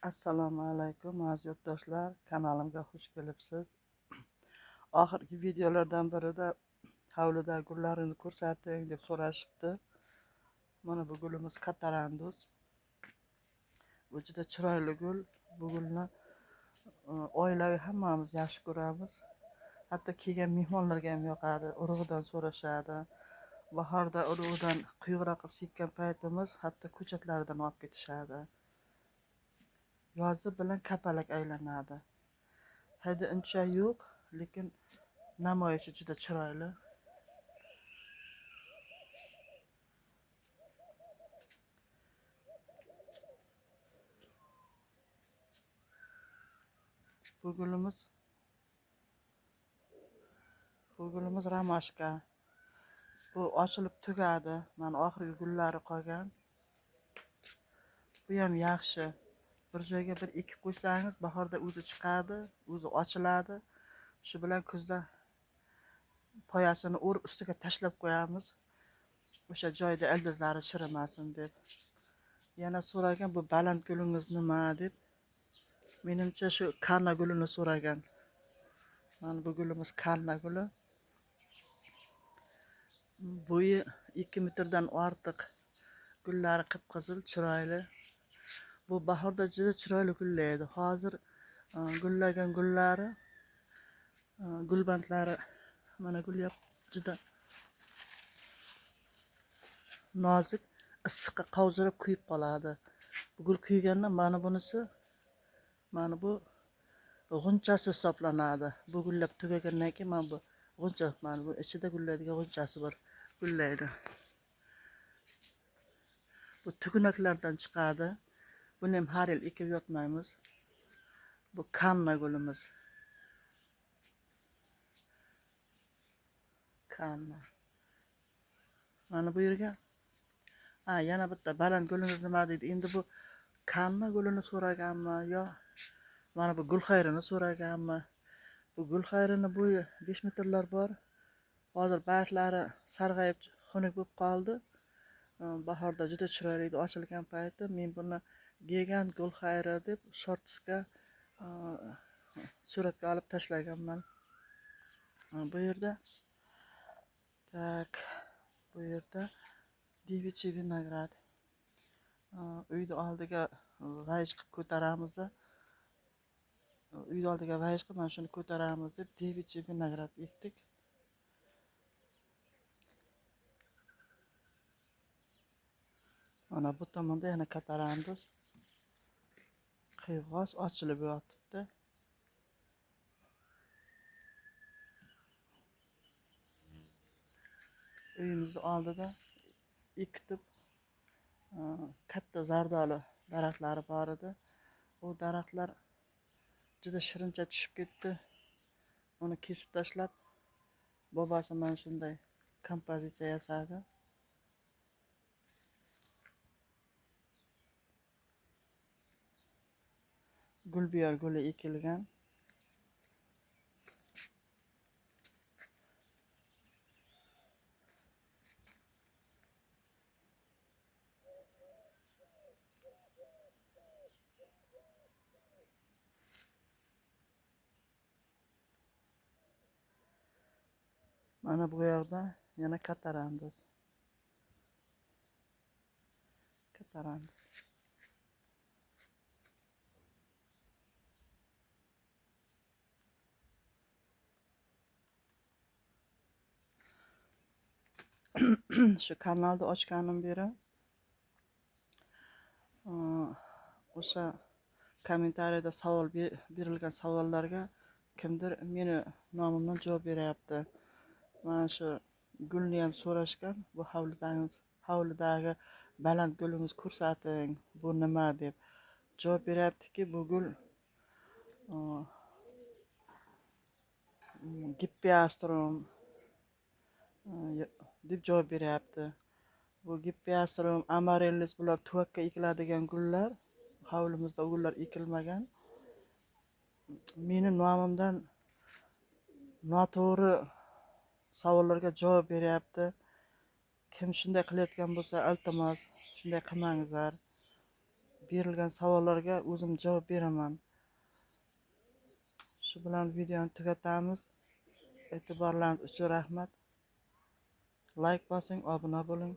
Assalomu alaykum aziz yurtdoshlar, kanalimga xush kelibsiz. Oxirgi videolardan birida hovlida gullarini ko'rsating deb so'rashibdi. Mana bu gulimiz katarandus. Bu juda chiroyli gul. Bu gulni oilaviy hammamiz yaxshi ko'ramiz. Hatto kelgan mehmonlarga ham yoqadi. Urug'idan so'rashadi. Bahorda urug'idan quyuqroq qilib sepgan paytimiz hatto ko'chatlaridan olib ketishadi. Yozi bilan kapalak aylanadi. Hidi uncha yo'q, lekin namoyishi juda chiroyli. Bu gulimiz ramashka. Bu ochilib tugadi. Mana oxirgi gullari qolgan. Bu ham yaxshi. Bir joyga bir ekib qo'ysangiz, bahorda o'zi chiqadi, o'zi ochiladi. Shu bilan kuzda poyasini o'rib ustiga tashlab qo'yamiz. O'sha joyda ildizlari chirimasin deb. Yana so'ragan, bu baland gulingiz nima deb. Menimcha shu karna gulini so'ragan. Mana bu gulimiz karna guli. Bo'yi 2 metrdan ortiq. Gullari qip-qizil, chiroyli. Bu bahorda juda chiroyli gullaydi. Hozir gullagan gullari, gulbandlari mana gulyap juda nozik, issiqqa qovjirab kuyib qoladi. Bu gul kuyganda mana bunisi, mana bu g'unchasi hisoblanadi. Bu gullab tugagandan keyin mana bu g'uncha, mana bu ichida gullaydigan g'unchasi bor, gullaydi. Bu tugunaklardan chiqadi. Buni ham har yil ekib yotmaymiz. Bu kanna gulimiz. Kanna. Mana bu yerga yana bitta baland gulingiz nima deydi? Endi bu kanna gulini so'raganmi yo mana bu gulxayrini so'raganmi? Bu gulxayrini bo'yi 5 metrlar bor. Hozir barglari sarg'ayib, xunuk bo'lib qoldi. Bahorda juda chiroyli edi ochilgan payti. Men buni gigant gulxayri deb shortsga suratga olib tashlaganman. Bu yerda bu yerda devichi vinograd. Uyni oldiga vayj qilib ko'taramiz. Uyni oldiga vayj qilib mana shuni ko'taramiz deb devichi vinograd ekdik. Mana bu tomonda yana katarandus. Qiyg'os ochilib yotibdi. Uyimizni oldida ikki tup katta zardoli daraxtlari bor edi. U daraxtlar juda shirincha tushib ketdi. Uni kesib tashlab, bobosi mana shunday kompozitsiya yasadi. Gulbiyor guli ekilgan. Mana bu yerda yana katarandus. Shu kanalni ochganim beri o'sha kommentariyada savol berilgan savollarga kimdir meni nomimdan javob beryapti. Mana shu gulni ham so'rashgan. Bu hovlidagi baland gulingiz ko'rsating. Bu nima deb javob beryaptiki, bu gul Gippeastrum deb javob beryapti. Bu Gippeastrum amarellis, bular tuvakka ekiladigan gullar. Hovlimizda gullar ekilmagan. Meni nomimdan noto'g'ri savollarga javob beryapti. Kim shunday qilayotgan bo'lsa, iltimos shunday qilmangizlar. berilgan savollarga o'zim javob beraman. Shu bilan videoni tugatamiz. E'tiborlaringiz uchun rahmat. Like bosing, obuna bo'ling.